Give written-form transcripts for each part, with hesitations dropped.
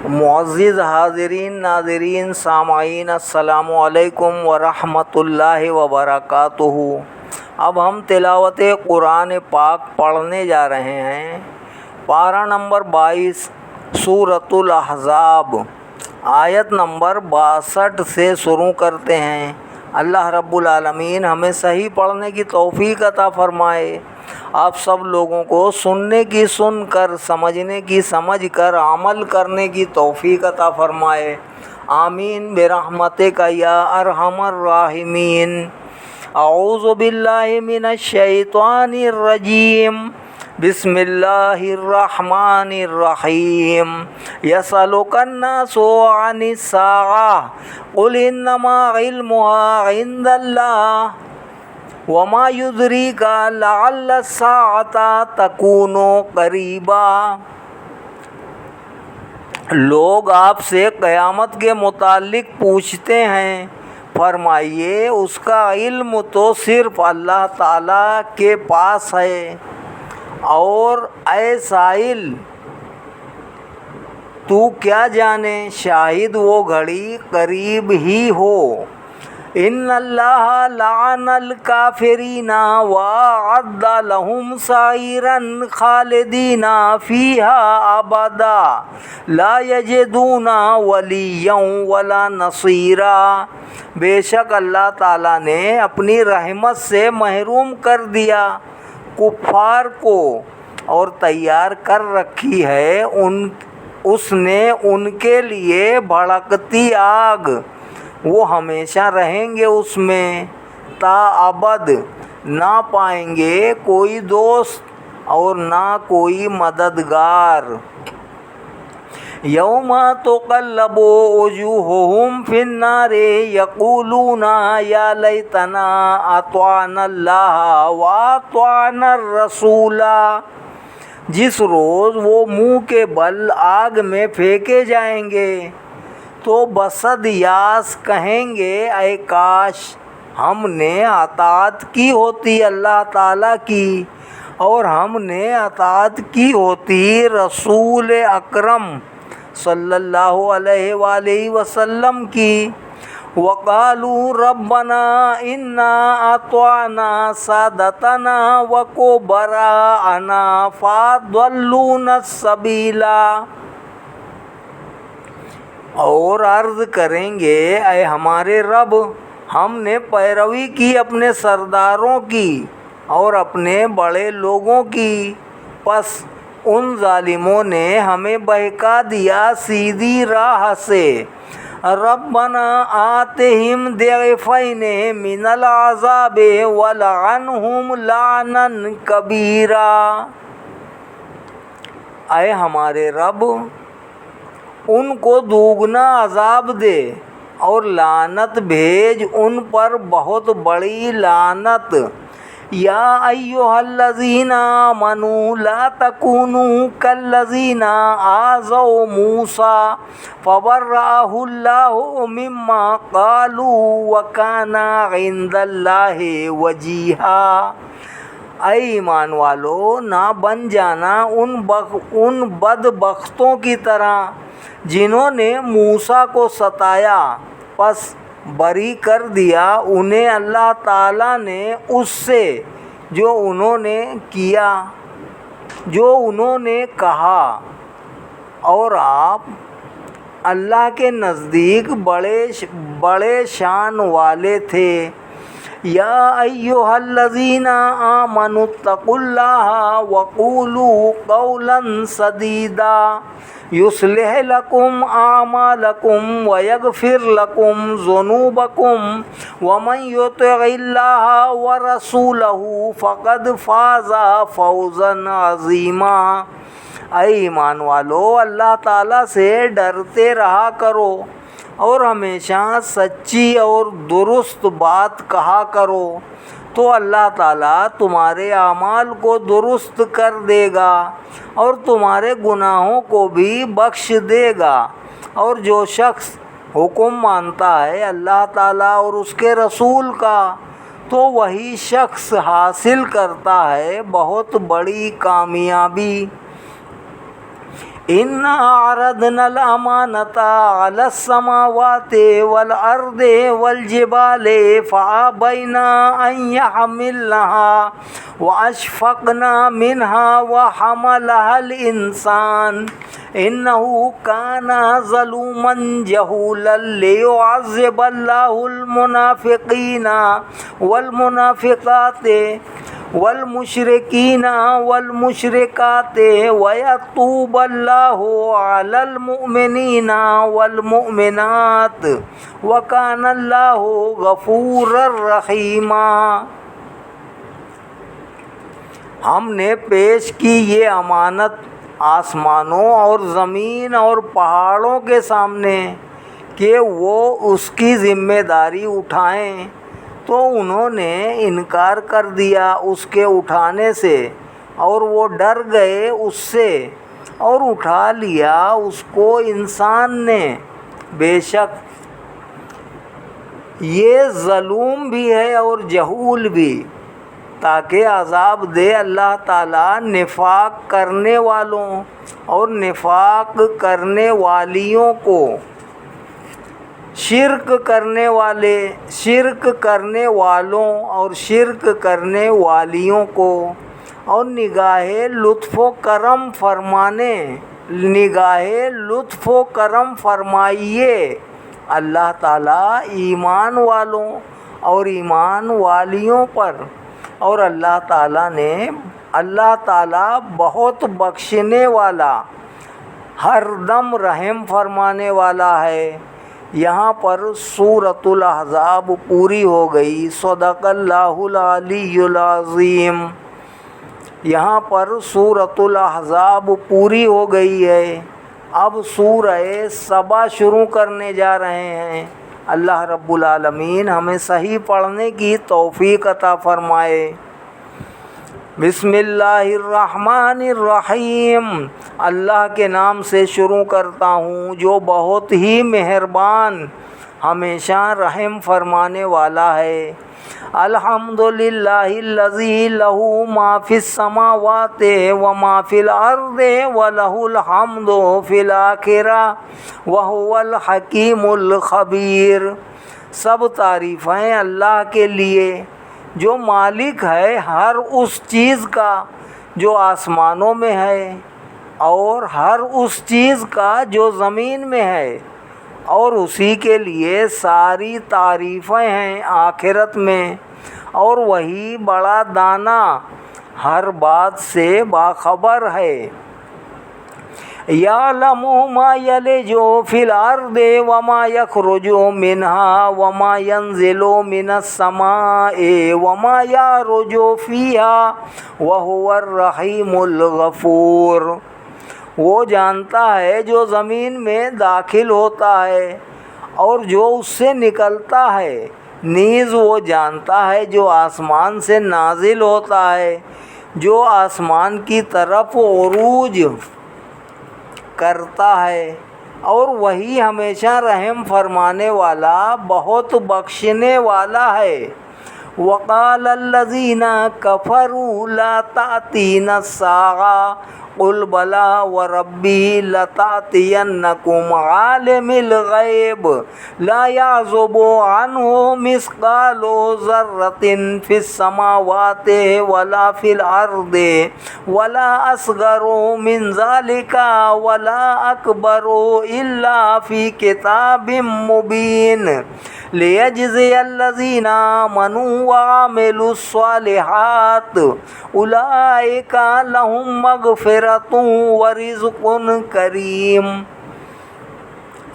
معزز حاضرین ناظرین سامعین السلام علیکم ورحمۃ اللہ وبرکاتہ۔ اب ہم تلاوت قرآن پاک پڑھنے جا رہے ہیں۔ پارہ نمبر 22 سورۃ الاحزاب، آیت نمبر 62 سے شروع کرتے ہیں۔ اللہ رب العالمین ہمیں صحیح پڑھنے کی توفیق عطا فرمائے، آپ سب لوگوں کو سننے کی سن کر، سمجھنے کی سمجھ کر، عمل کرنے کی توفیق عطا فرمائے، آمین برحمتک یا ارحم الراحمین۔ اعوذ باللہ من الشیطان الرجیم، بسم اللہ الرحمن الرحیم۔ یسألک الناس عن الساعة قل انما علمها عند اللہ وما یدریک لعل الساعة تکون قریبا۔ لوگ آپ سے قیامت کے متعلق پوچھتے ہیں، فرمائیے اس کا علم تو صرف اللہ تعالیٰ کے پاس ہے، اور اے سائل تو کیا جانے، شاید وہ گھڑی قریب ہی ہو۔ ان اللہ لعن الکافرین واعد لهم سعیرا خالدین فیہا ابدا لا یجدون ولیا ولا نصیرا۔ بے شک اللہ تعالیٰ نے اپنی رحمت سے محروم کر دیا کفار کو، اور تیار کر رکھی ہے اس نے ان کے لیے بھڑکتی آگ، وہ ہمیشہ رہیں گے اس میں تا ابد، نہ پائیں گے کوئی دوست اور نہ کوئی مددگار۔ یوم تقلب وجوہہم فی النار یقولون یا لیتنا اطعنا اللہ واطعنا الرسول۔ جس روز وہ منہ کے بل آگ میں پھینکے جائیں گے تو بصد یاس کہیں گے، اے کاش ہم نے اطاعت کی ہوتی اللہ تعالیٰ کی، اور ہم نے اطاعت کی ہوتی رسول اکرم صلی اللہ علیہ وآلہ وسلم کی۔ وقالوا ربنا انا اطعنا سادتنا وکبراءنا فاضلونا السبیل۔ اور عرض کریں گے، اے ہمارے رب، ہم نے پیروی کی اپنے سرداروں کی اور اپنے بڑے لوگوں کی، پس ان ظالموں نے ہمیں بہکا دیا سیدھی راہ سے۔ ربنا آتہم ضعفین من العذاب ولعنہم لعنا کبیرا۔ اے ہمارے رب، ان کو دوگنا عذاب دے اور لعنت بھیج ان پر بہت بڑی لعنت۔ یا ایھا الذین آمنوا لا تکونوا کالذین آذوا موسیٰ فبرأہ اللہ مما قالوا وکان عند اللہ وجیہا۔ اے ایمان والو، نہ بن جانا ان بدبختوں کی طرح جنہوں نے موسیٰ کو ستایا، پس بری کر دیا انہیں اللہ تعالیٰ نے اس سے جو انہوں نے کیا، جو انہوں نے کہا، اور آپ اللہ کے نزدیک بڑے شان والے تھے۔ یا ایھا الذین آمنوا اتقوا اللہ وقولوا قولا سدیدا یصلح لکم اعمالکم ویغفر لکم ذنوبکم ومن یطع اللہ ورسولہ فقد فاز فوزا عظیما۔ اے ایمان والو، اللہ تعالیٰ سے ڈرتے رہا کرو اور ہمیشہ سچی اور درست بات کہا کرو، تو اللہ تعالیٰ تمہارے اعمال کو درست کر دے گا اور تمہارے گناہوں کو بھی بخش دے گا۔ اور جو شخص حکم مانتا ہے اللہ تعالیٰ اور اس کے رسول کا، تو وہی شخص حاصل کرتا ہے بہت بڑی کامیابی۔ انا عرضنا الامانۃ علی السماوات والارض والجبال فابین ان یحملنها واشفقن منها وحملها الانسان انه كان ظلوما جهولا ليعذب الله المنافقين والمنافقات والمشرکین والمشرکات ویتوب اللہ علی المؤمنین والمؤمنات وکان اللہ غفورا رحیما۔ ہم نے پیش کی یہ امانت آسمانوں اور زمین اور پہاڑوں کے سامنے کہ وہ اس کی ذمہ داری اٹھائیں، تو انہوں نے انکار کر دیا اس کے اٹھانے سے، اور وہ ڈر گئے اس سے اور اٹھا لیا اس کو انسان نے۔ بے شک یہ ظلم بھی ہے اور جہول بھی، تاکہ عذاب دے اللہ تعالیٰ نفاق کرنے والوں اور نفاق کرنے والیوں کو، شرک کرنے والوں اور شرک کرنے والیوں کو، اور نگاہ لطف و کرم فرمائیے اللہ تعالیٰ ایمان والوں اور ایمان والیوں پر، اور اللہ تعالیٰ بہت بخشنے والا، ہر دم رحم فرمانے والا ہے۔ یہاں پر سورۃ الاحزاب پوری ہو گئی۔ صدق اللہ العلی العظیم۔ یہاں پر سورۃ الاحزاب پوری ہو گئی ہے۔ اب سورہ سبا شروع کرنے جا رہے ہیں۔ اللہ رب العالمین ہمیں صحیح پڑھنے کی توفیق عطا فرمائے۔ بسم اللہ الرحمن الرحیم۔ اللہ کے نام سے شروع کرتا ہوں جو بہت ہی مہربان، ہمیشہ رحم فرمانے والا ہے۔ الحمدللہ الذی لہ ما فی السماوات وما فی الارض ولہ الحمد فی الآخرہ وہو الحکیم الخبیر۔ سب تعریفیں اللہ کے لیے جو مالک ہے ہر اس چیز کا جو آسمانوں میں ہے اور ہر اس چیز کا جو زمین میں ہے، اور اسی کے لیے ساری تعریفیں ہیں آخرت میں، اور وہی بڑا دانا ہر بات سے باخبر ہے۔ یعلم ما یلج فی الارض وما یخرج منها وما ینزل من السماء وما یعرج فیہا وہو الرحیم الغفور۔ وہ جانتا ہے جو زمین میں داخل ہوتا ہے اور جو اس سے نکلتا ہے، نیز وہ جانتا ہے جو آسمان سے نازل ہوتا ہے، جو آسمان کی طرف عروج کرتا ہے، اور وہی ہمیشہ رحم فرمانے والا، بہت بخشنے والا ہے۔ وقال الذین کفروا لا تأتینا الساعۃ قل بلی وربی لتأتینکم عالم الغیب لا یعزب عنہ مثقال ذرۃ فی السماوات ولا فی الارض ولا اصغر من ذلک ولا اکبر الا فی کتاب مبین لیجزی الذین آمنوا وعملوا الصالحات اولئک لهم مغفرۃ ورزق کریم۔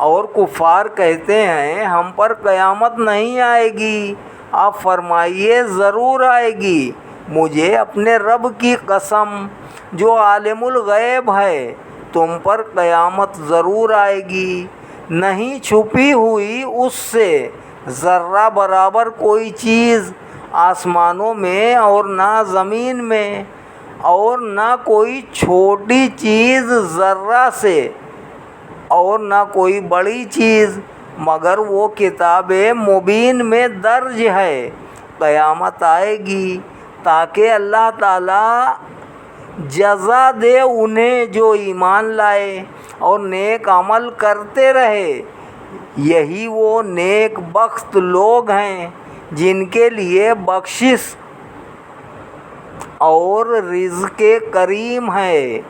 اور کفار کہتے ہیں ہم پر قیامت نہیں آئے گی۔ آپ فرمائیے ضرور آئے گی، مجھے اپنے رب کی قسم جو عالم الغیب ہے، تم پر قیامت ضرور آئے گی، نہیں چھپی ہوئی اس سے ذرہ برابر کوئی چیز آسمانوں میں اور نہ زمین میں، اور نہ کوئی چھوٹی چیز ذرہ سے اور نہ کوئی بڑی چیز، مگر وہ کتاب مبین میں درج ہے۔ قیامت آئے گی تاکہ اللہ تعالیٰ جزا دے انہیں جو ایمان لائے اور نیک عمل کرتے رہے، یہی وہ نیک بخت لوگ ہیں جن کے لیے بخشش اور رزق کریم ہے۔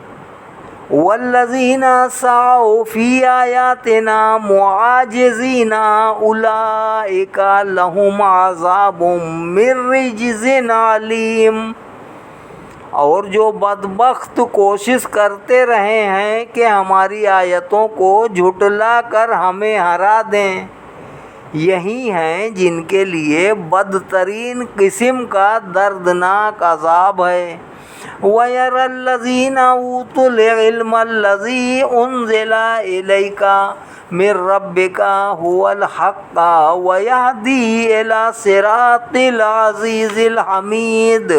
والذین سعوا فی آیاتنا معاجزین اولئک لہم عذاب من رجز علیم۔ اور جو بدبخت کوشش کرتے رہے ہیں کہ ہماری آیتوں کو جھٹلا کر ہمیں ہرا دیں، یہی ہیں جن کے لیے بدترین قسم کا دردناک عذاب ہے۔ وَيَرَى الَّذِينَ أُوتُوا الْعِلْمَ الَّذِي أُنزِلَ إِلَيْكَ مِن رَّبِّكَ هُوَ الْحَقُّ وَيَهْدِي إِلَىٰ صِرَاطِ الْعَزِيزِ الْحَمِيدِ۔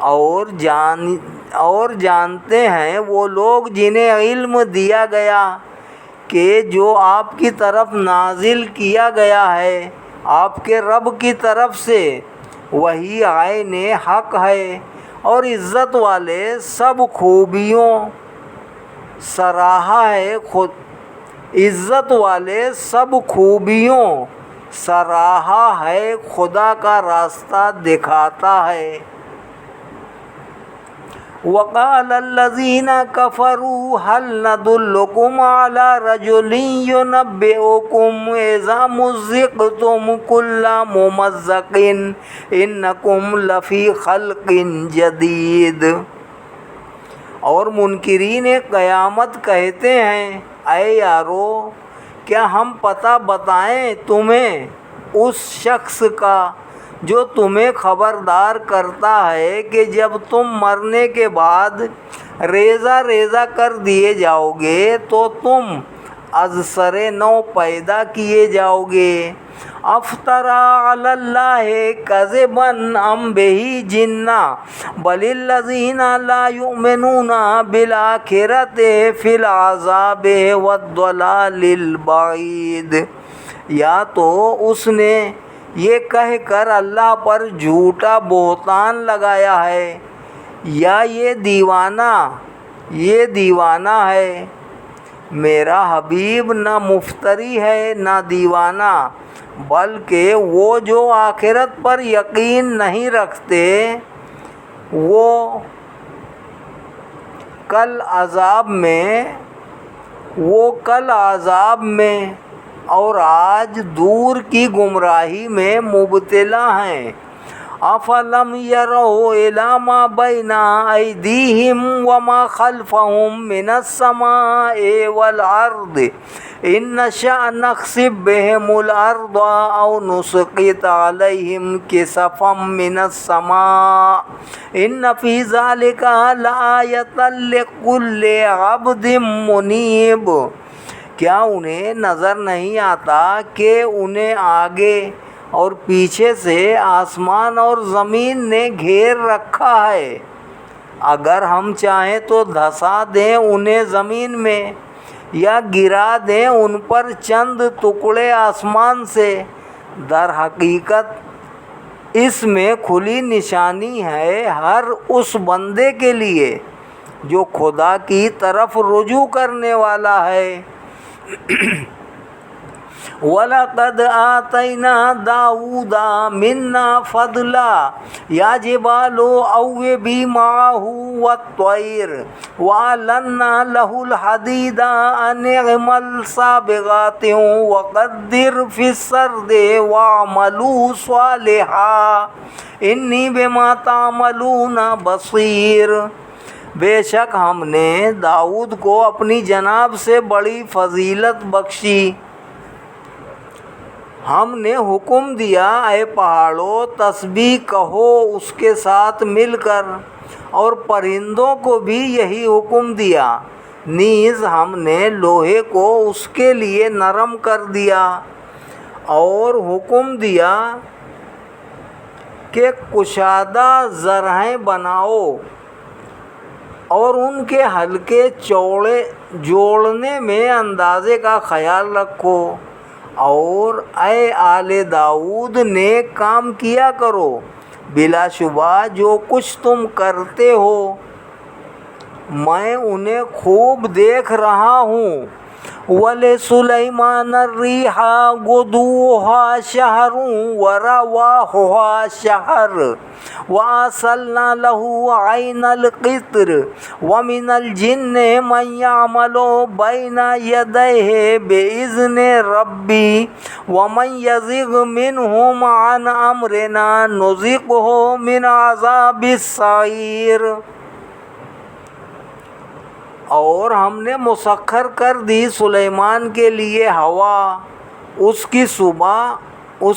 اور جانتے ہیں وہ لوگ جنہیں علم دیا گیا کہ جو آپ کی طرف نازل کیا گیا ہے آپ کے رب کی طرف سے، وہی عین حق ہے، اور عزت والے سب خوبیوں سراہا ہے عزت والے سب خوبیوں سراہا ہے، خدا کا راستہ دکھاتا ہے۔ وقال الذين كفروا هل ندلكم على رجل ينبئكم إذا مزقتم كل ممزق إنكم لفي خلق جديد۔ اور منکرین قیامت کہتے ہیں، اے یارو کیا ہم پتہ بتائیں تمہیں اس شخص کا جو تمہیں خبردار کرتا ہے کہ جب تم مرنے کے بعد ریزہ ریزہ کر دیے جاؤ گے تو تم از سر نو پیدا کیے جاؤ گے۔ افطرا علی اللہ کذبا ام بہ جنہ بل الذین لا یؤمنون بالآخرۃ فی العذاب والضلال البعید۔ یا تو اس نے یہ کہہ کر اللہ پر جھوٹا بہتان لگایا ہے، یا یہ دیوانہ ہے۔ میرا حبیب نہ مفتری ہے نہ دیوانہ، بلکہ وہ جو آخرت پر یقین نہیں رکھتے وہ کل عذاب میں اور آج دور کی گمراہی میں مبتلا ہیں۔ افلم یروا الی ما بین ایدیہم وما خلفہم من السماء والارض ان نشأ نخسف بہم الارض او نسقط علیہم کسفا من السماء ان فی ذلک لآیۃ لکل عبد منیب۔ کیا انہیں نظر نہیں آتا کہ انہیں آگے اور پیچھے سے آسمان اور زمین نے گھیر رکھا ہے؟ اگر ہم چاہیں تو دھسا دیں انہیں زمین میں یا گرا دیں ان پر چند ٹکڑے آسمان سے۔ در حقیقت اس میں کھلی نشانی ہے ہر اس بندے کے لیے جو خدا کی طرف رجوع کرنے والا ہے۔ وَلَقَدْ آتَيْنَا دَاوُودَ مِنَّا فَضْلًا يَا جِبَالُ أَوِّبِي مَعَهُ وَالطَّيْرَ وَأَلَنَّا لَهُ الْحَدِيدَ أَنِ اعْمَلْ سَابِغَاتٍ وَقَدِّرْ فِي السَّرْدِ وَاعْمَلُوا صَالِحًا إِنِّي بِمَا تَعْمَلُونَ بَصِيرٌ۔ بے شک ہم نے داؤد کو اپنی جناب سے بڑی فضیلت بخشی۔ ہم نے حکم دیا، اے پہاڑوں تسبیح کہو اس کے ساتھ مل کر، اور پرندوں کو بھی یہی حکم دیا۔ نیز ہم نے لوہے کو اس کے لیے نرم کر دیا اور حکم دیا کہ کشادہ زرہیں بناؤ اور ان کے حلقے چوڑے جوڑنے میں اندازے کا خیال رکھو، اور اے آل داؤد نیک کام کیا کرو، بلا شبہ جو کچھ تم کرتے ہو میں انہیں خوب دیکھ رہا ہوں۔ وَلِسُلَيْمَانَ الرِّيحَ غُدُوُّهَا شَهْرٌ وَرَوَاحُهَا شَهْرٌ وَأَرْسَلْنَا لَهُ عَيْنَ الْقِطْرِ وَمِنَ الْجِنِّ مَن يَعْمَلُ بَيْنَ يَدَيْهِ بِإِذْنِ رَبِّهِ وَمَن يَزِغْ مِنْهُمْ عَنْ أَمْرِنَا نُذِقْهُ مِنْ عَذَابِ السَّعِيرِ۔ اور ہم نے مسخر کر دی سلیمان کے لیے ہوا، اس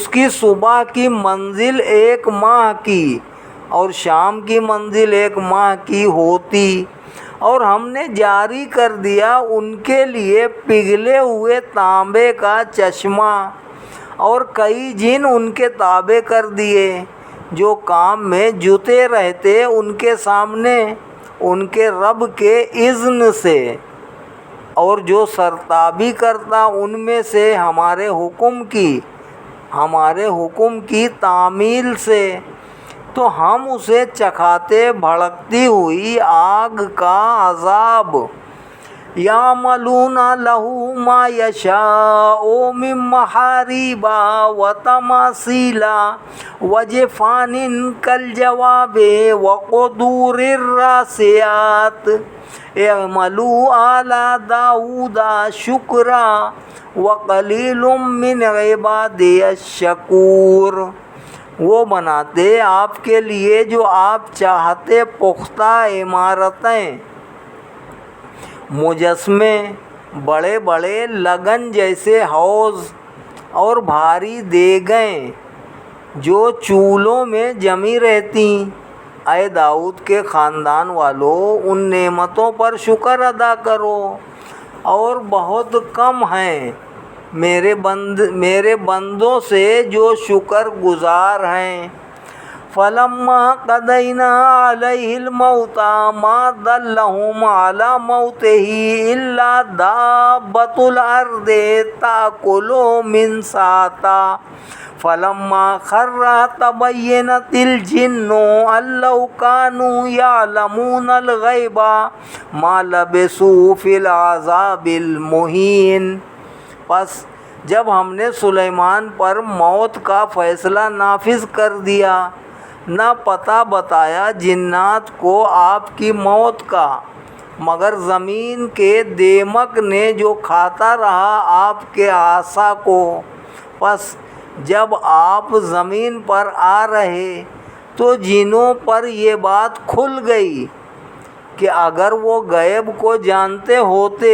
کی صبح کی منزل 1 ماہ کی اور شام کی منزل 1 ماہ کی ہوتی، اور ہم نے جاری کر دیا ان کے لیے پگھلے ہوئے تانبے کا چشمہ، اور کئی جن ان کے تابع کر دیے جو کام میں جتے رہتے ان کے سامنے ان کے رب کے اذن سے، اور جو سرتابی کرتا ان میں سے ہمارے حکم کی تعمیل سے، تو ہم اسے چکھاتے بھڑکتی ہوئی آگ کا عذاب۔ يَعْمَلُونَ لَهُ مَا يَشَاءُ مِن مَّحَارِيبَ وَتَمَاثِيلَ وَجِفَانٍ كَالْجَوَابِ وَقُدُورٍ الرَّاسِيَاتِ اعْمَلُوا آلَ دَاوُودَ شُكْرًا وَقَلِيلٌ مِّنْ عِبَادِيَ الشَّكُورُ۔ وہ بناتے آپ کے لیے جو آپ چاہتے پختہ عمارتیں، مجسمے، بڑے بڑے لگن جیسے حوض اور بھاری دیگیں جو چولہوں میں جمی رہتیں۔ اے داؤد کے خاندان والو، ان نعمتوں پر شکر ادا کرو، اور بہت کم ہیں میرے بندوں سے جو شکر گزار ہیں۔ فَلَمَّا قَضَيْنَا عَلَيْهِ الْمَوْتَ مَا دَلَّهُمْ عَلَى مَوْتِهِ إِلَّا دَابَّةُ الْأَرْضِ تَأْكُلُ مِنْ سَأَتِهَا فَلَمَّا خَرَّ تَبَيَّنَتِ الْجِنُّ أَن لَّوْ كَانُوا يَعْلَمُونَ الْغَيْبَ مَا لَبِثُوا فِي الْعَذَابِ الْمُهِينِ۔ پس جب ہم نے سلیمان پر موت کا فیصلہ نافذ کر دیا، نہ پتہ بتایا جنات کو آپ کی موت کا، مگر زمین کے دیمک نے جو کھاتا رہا آپ کے عصا کو۔ پس جب آپ زمین پر آ رہے تو جنوں پر یہ بات کھل گئی کہ اگر وہ غیب کو جانتے ہوتے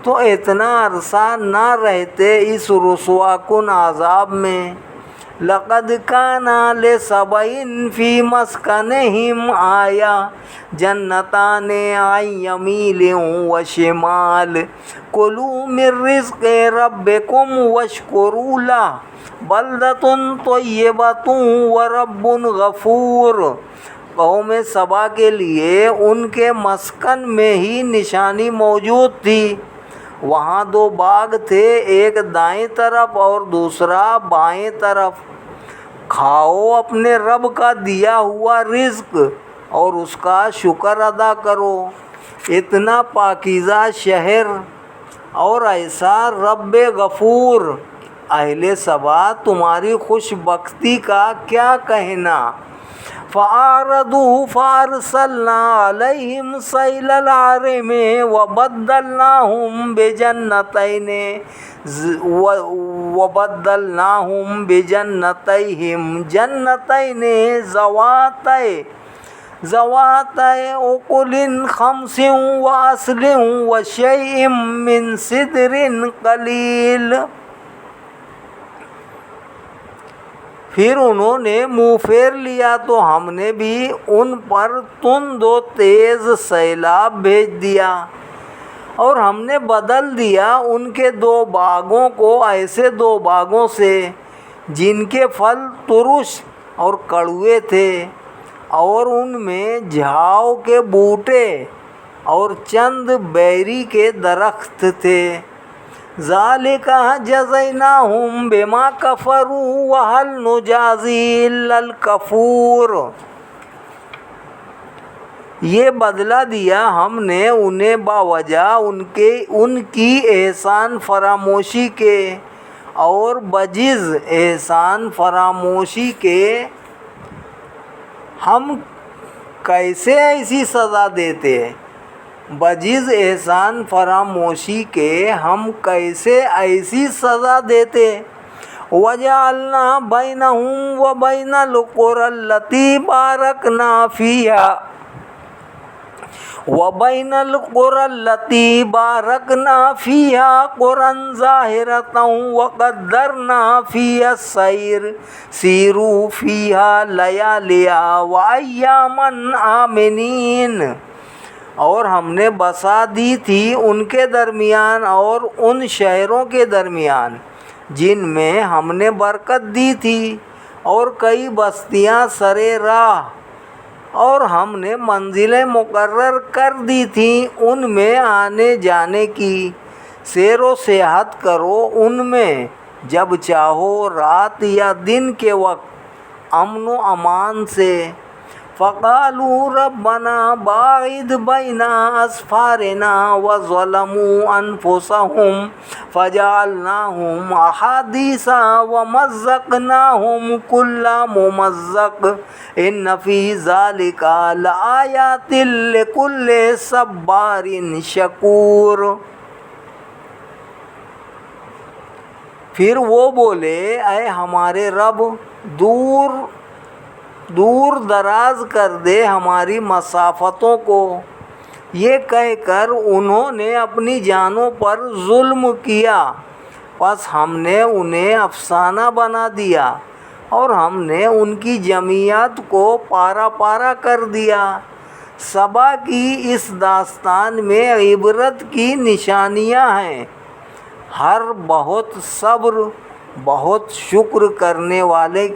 تو اتنا عرصہ نہ رہتے اس رسوا کن عذاب میں۔ لَقَدْ كَانَ لِسَبَإٍ فِي مَسْكَنِهِمْ آيَةٌ جَنَّتَانِ عَن يَمِينٍ وَشِمَالٍ كُلُوا مِن رِّزْقِ رَبِّكُمْ وَاشْكُرُوا لَهُ بَلْدَةٌ طَيِّبَةٌ وَرَبٌّ غَفُورٌ۔ قوم سبا کے لیے ان کے مسکن میں ہی نشانی موجود تھی۔ وہاں 2 باغ تھے، ایک دائیں طرف اور دوسرا بائیں طرف۔ کھاؤ اپنے رب کا دیا ہوا رزق اور اس کا شکر ادا کرو۔ اتنا پاکیزہ شہر اور ایسا رب غفور۔ اہل سبا تمہاری خوش بختی کا کیا کہنا۔ فَأَعْرَضُوا فَأَرْسَلْنَا عَلَيْهِمْ سَيْلَ الْعَرِمِ وَبَدَّلْنَاهُمْ بِجَنَّتَيْهِمْ جَنَّتَيْنِ ذَوَاتَيْ أُكُلٍ خَمْسٍ وَأَصْلٍ وَشَيْءٍ مِّن سِدْرٍ قَلِيلٍ۔ پھر انہوں نے منہ پھیر لیا تو ہم نے بھی ان پر تند و تیز سیلاب بھیج دیا، اور ہم نے بدل دیا ان کے 2 باغوں کو ایسے 2 باغوں سے جن کے پھل ترش اور کڑوے تھے، اور ان میں جھاؤ کے بوٹے اور چند بیری کے درخت تھے۔ ذَلِكَ جَزَيْنَاهُمْ بِمَا كَفَرُوا وَهَلْ نُجَازِي إِلَّا الْكَفُورَ۔ یہ بدلہ دیا ہم نے انہیں باوجہ ان کی احسان فراموشی کے، اور بجز احسان فراموشی کے ہم کیسے ایسی سزا دیتے، بجز احسان فراموشی کے ہم کیسے ایسی سزا دیتے۔ وَجَعَلْنَا بَيْنَهُمْ وَبَيْنَ الْقُرَى الَّتِي بَارَكْنَا فِيهَا وَبَيْنَ الْقُرَى الَّتِي بَارَكْنَا فِيهَا قُرًى ظَاهِرَةً وَقَدَّرْنَا فِيهَا السَّيْرَ سِيرُوا فِيهَا لَيَالِيَ وَأَيَّامًا آمِنِينَ، اور ہم نے بسا دی تھی ان کے درمیان اور ان شہروں کے درمیان جن میں ہم نے برکت دی تھی، اور کئی بستیاں سرے راہ، اور ہم نے منزلیں مقرر کر دی تھیں ان میں آنے جانے کی۔ سیر و سیاحت کرو ان میں جب چاہو، رات یا دن کے وقت امن و امان سے۔ فَقَالُوا رَبَّنَا بَاعِدْ بَيْنَ أَسْفَارِنَا وَظَلَمُوا أَنفُسَهُمْ فَجَعَلْنَاهُمْ أَحَادِيثَ وَمَزَّقْنَاهُمْ كُلَّ مُمَزَّقٍ إِنَّ فِي ذَلِكَ لَآيَاتٍ لِكُلِّ صَبَّارٍ شَكُورٍ۔ پھر وہ بولے، اے ہمارے رب، دور دراز کر دے ہماری مسافتوں کو۔ یہ کہہ کر انہوں نے اپنی جانوں پر ظلم کیا، پس ہم نے انہیں افسانہ بنا دیا اور ہم نے ان کی جمعیت کو پارا پارا کر دیا۔ سبا کی اس داستان میں عبرت کی نشانیاں ہیں، ہر بہت صبر بہت شکر کرنے والے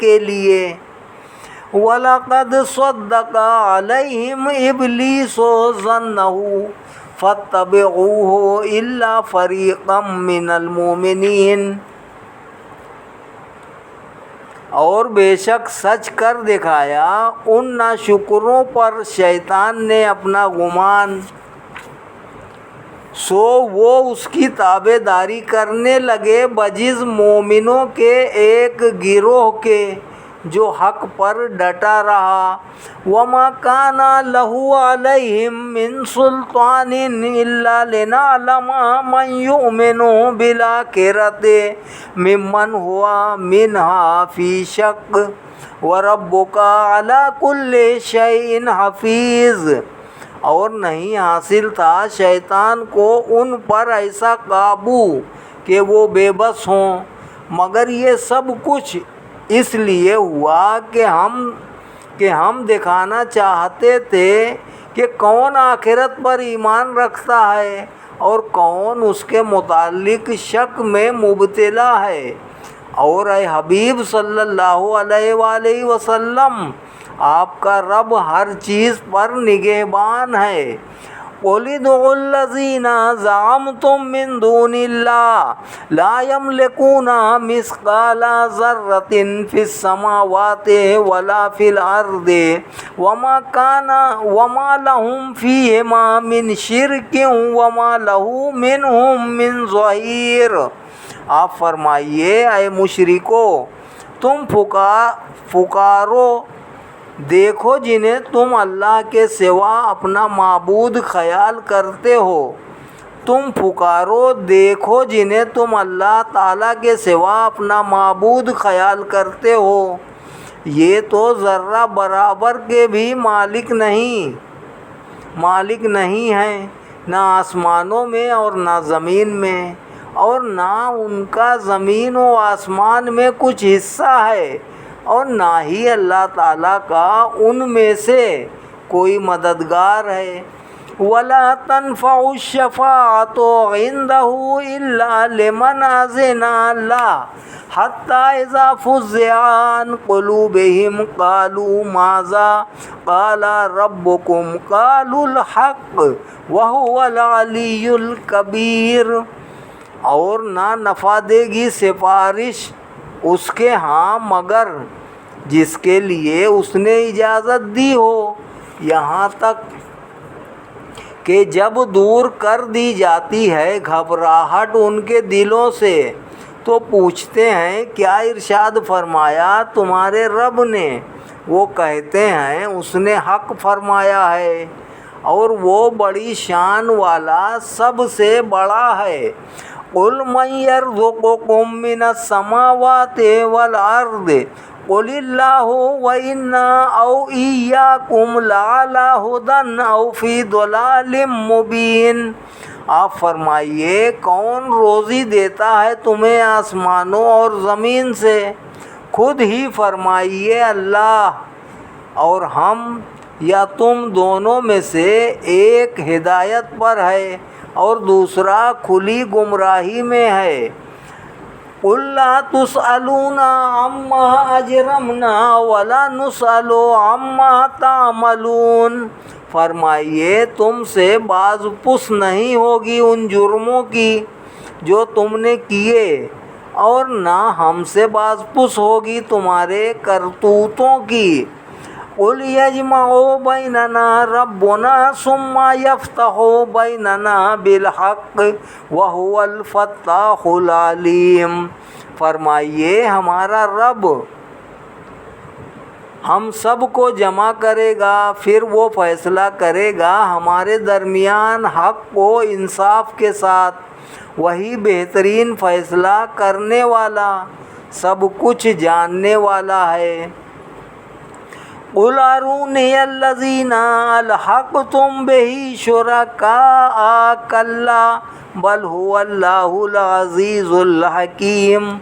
کے لیے۔ وَلَقَدْ صَدَّقَ عَلَيْهِمْ إِبْلِيسُ ظَنَّهُ فَاتَّبَعُوهُ إِلَّا فَرِيقًا مِّنَ الْمُؤْمِنِينَ، اور بے شک سچ کر دکھایا ان ناشکروں پر شیطان نے اپنا گمان، سو وہ اس کی تابع داری کرنے لگے بجز مومنوں کے ایک گروہ کے جو حق پر ڈٹا رہا۔ وَمَا كَانَ لَهُ عَلَيْهِم مِّن سُلْطَانٍ إِلَّا لِنَعْلَمَ مَن يُؤْمِنُ بِالْآخِرَةِ مِمَّنْ هُوَ مِنْهَا فِي شَكٍّ وَرَبُّكَ عَلَىٰ كُلِّ شَيْءٍ حَفِيظٌ۔ اور نہیں حاصل تھا شیطان کو ان پر ایسا قابو کہ وہ بے بس ہوں، مگر یہ سب کچھ اس لیے ہوا کہ ہم دکھانا چاہتے تھے کہ کون آخرت پر ایمان رکھتا ہے اور کون اس کے متعلق شک میں مبتلا ہے۔ اور اے حبیب صلی اللہ علیہ وآلہ وسلم، آپ کا رب ہر چیز پر نگہبان ہے۔ قُلِ ادْعُوا الَّذِينَ زَعَمْتُم مِّن دُونِ اللَّهِ لَا يَمْلِكُونَ مِثْقَالَ ذَرَّةٍ فِي السَّمَاوَاتِ وَلَا فِي الْأَرْضِ وَمَا لَهُمْ فِيهِمَا مِنْ شِرْكٍ وَمَا لَهُ مِنْهُمْ مِنْ ظَهِيرٍ۔ آپ فرمائیے، اے مشرکو، تم پکارو دیکھو جنہیں تم اللہ کے سوا اپنا معبود خیال کرتے ہو، تم پکارو دیکھو جنہیں تم اللہ تعالیٰ کے سوا اپنا معبود خیال کرتے ہو، یہ تو ذرہ برابر کے بھی مالک نہیں ہیں، نہ آسمانوں میں اور نہ زمین میں، اور نہ ان کا زمین و آسمان میں کچھ حصہ ہے، اور نہ ہی اللہ تعالیٰ کا ان میں سے کوئی مددگار ہے۔ وَلَا تَنفَعُ الشَّفَاعَةُ عِندَهُ إِلَّا لِمَنْ أَذِنَ لَهُ حَتَّى إِذَا فُزِّعَ عَنْ قُلُوبِهِمْ قَالُوا مَاذَا قَالَ رَبُّكُمْ قَالُوا الْحَقَّ وَهُوَ الْعَلِيُّ الْكَبِيرُ۔ اور نہ نفع دے گی سفارش اس کے ہاں مگر جس کے لیے اس نے اجازت دی ہو، یہاں تک کہ جب دور کر دی جاتی ہے گھبراہٹ ان کے دلوں سے تو پوچھتے ہیں کیا ارشاد فرمایا تمہارے رب نے؟ وہ کہتے ہیں اس نے حق فرمایا ہے اور وہ بڑی شان والا سب سے بڑا ہے۔ قُلْ مَنْ يَرْزُقُكُم مِّنَ السَّمَاوَاتِ وَالْأَرْضِ قُلِ اللَّهُ وَإِنَّا أَوْ إِيَّاكُمْ لَعَلَىٰ هُدًى أَوْ فِي ضَلَالٍ مُّبِينٍ۔ آپ فرمائیے کون روزی دیتا ہے تمہیں آسمانوں اور زمین سے؟ خود ہی فرمائیے اللہ، اور ہم یا تم دونوں میں سے ایک ہدایت پر ہے اور دوسرا کھلی گمراہی میں ہے۔ قُلْ لَا تُسْأَلُونَ عَمَّا أَجْرَمْنَا وَلَا نُسْأَلُ عَمَّا تَعْمَلُونَ۔ فرمائیے تم سے باز پرس نہیں ہوگی ان جرموں کی جو تم نے کیے، اور نہ ہم سے باز پرس ہوگی تمہارے کرتوتوں کی۔ قُلْ يَجْمَعُ بَيْنَنَا رَبُّنَا ثُمَّ يَفْتَحُ بَيْنَنَا بِالْحَقِّ وَهُوَ الْفَتَّاحُ الْعَلِيمُ۔ فرمائیے ہمارا رب ہم سب کو جمع کرے گا، پھر وہ فیصلہ کرے گا ہمارے درمیان حق و انصاف کے ساتھ، وہی بہترین فیصلہ کرنے والا، سب کچھ جاننے والا ہے۔ قُلْ أَرُونِيَ الَّذِينَ أَلْحَقْتُم بِهِ شُرَكَاءَ كَلَّا بَلْ هُوَ اللَّهُ الْعَزِيزُ الْحَكِيمُ۔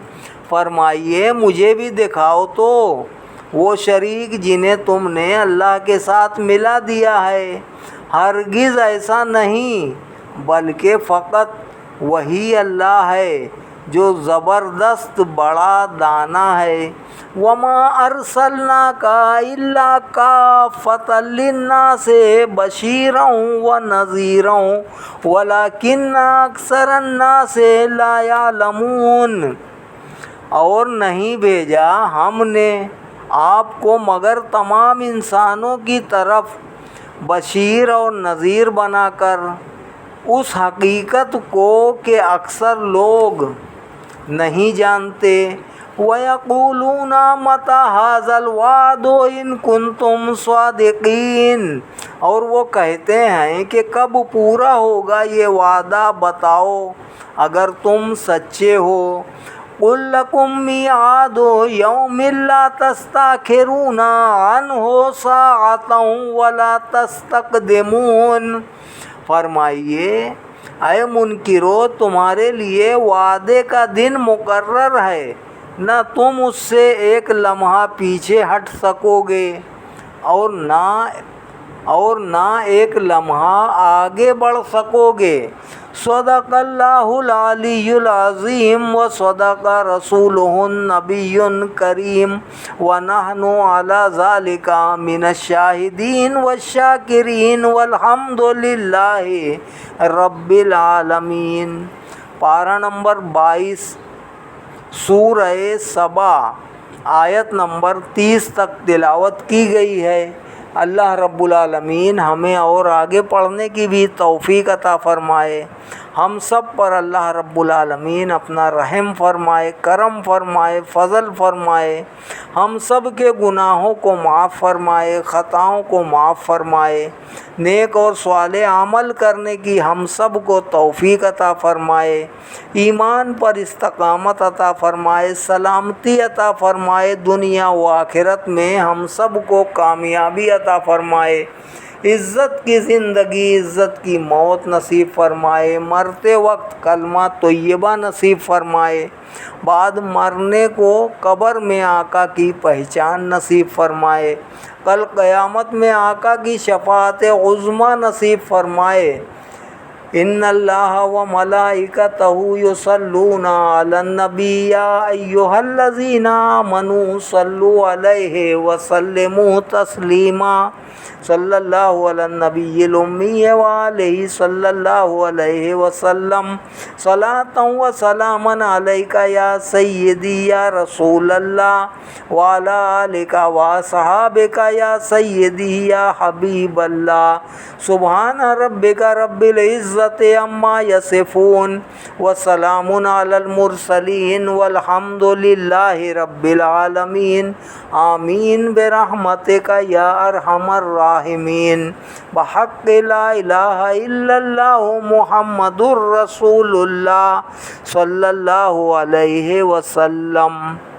فرمائیے مجھے بھی دکھاؤ تو وہ شریک جنہیں تم نے اللہ کے ساتھ ملا دیا ہے، ہرگز ایسا نہیں، بلکہ فقط وہی اللہ ہے جو زبردست بڑا دانا ہے۔ وَمَا أَرْسَلْنَاكَ إِلَّا كَافَّةً لِّلنَّاسِ بَشِيرًا وَنَذِيرًا وَلَٰكِنَّ أَكْثَرَ النَّاسِ لَا يَعْلَمُونَ۔ اور نہیں بھیجا ہم نے آپ کو مگر تمام انسانوں کی طرف بشیر اور نذیر بنا کر، اس حقیقت کو کہ اکثر لوگ نہیں جانتے۔ وَيَقُولُونَ مَتَىٰ هَٰذَا الْوَعْدُ إِن كُنتُمْ صَادِقِينَ۔ اور وہ کہتے ہیں کہ کب پورا ہوگا یہ وعدہ، بتاؤ اگر تم سچے ہو۔ قُل لَّكُم مِّيعَادُ يَوْمٍ لَّا تَسْتَأْخِرُونَ عَنْهُ سَاعَةً وَلَا تَسْتَقْدِمُونَ۔ فرمائیے اے منکرو تمہارے لیے وعدے کا دن مقرر ہے، نہ تم اس سے ایک لمحہ پیچھے ہٹ سکو گے اور نہ ایک لمحہ آگے بڑھ سکو گے۔ صدق اللہ العلی العظیم و صدق رسولہ النبی الکریم ونحن علی ذالک من الشاہدین والشاکرین والحمد للہ رب العالمین۔ پارہ نمبر 22 سورہ سبا آیت نمبر 30 تک تلاوت کی گئی ہے۔ اللہ رب العالمین ہمیں اور آگے پڑھنے کی بھی توفیق عطا فرمائے۔ ہم سب پر اللہ رب العالمین اپنا رحم فرمائے، کرم فرمائے، فضل فرمائے، ہم سب کے گناہوں کو معاف فرمائے، خطاؤں کو معاف فرمائے، نیک اور صالح عمل کرنے کی ہم سب کو توفیق عطا فرمائے، ایمان پر استقامت عطا فرمائے، سلامتی عطا فرمائے، دنیا و آخرت میں ہم سب کو کامیابی عطا فرمائے، عزت کی زندگی عزت کی موت نصیب فرمائے، مرتے وقت کلمہ طیبہ نصیب فرمائے، بعد مرنے کو قبر میں آقا کی پہچان نصیب فرمائے، کل قیامت میں آقا کی شفاعت عظمیٰ نصیب فرمائے، ان اللہ و ملائکتہ یصلون علی النبی یا ایھا الذین آمنوا صلوا علیہ وسلموا تسلیما صلی اللہ علی النبی الامی وآلہ صلی اللہ علیہ وسلم صلاۃ و سلاما علیک یا سیدی یا رسول اللہ وعلی آلک واصحابک یا سیدی یا حبیب اللہ سبحان ربک رب العزت عما یصفون وسلام علی المرسلین والحمد للہ رب العالمین آمین برحمتک یا ارحم الراحمین بحق لا الہ الا اللہ محمد الرسول اللہ صلی اللہ علیہ وسلم.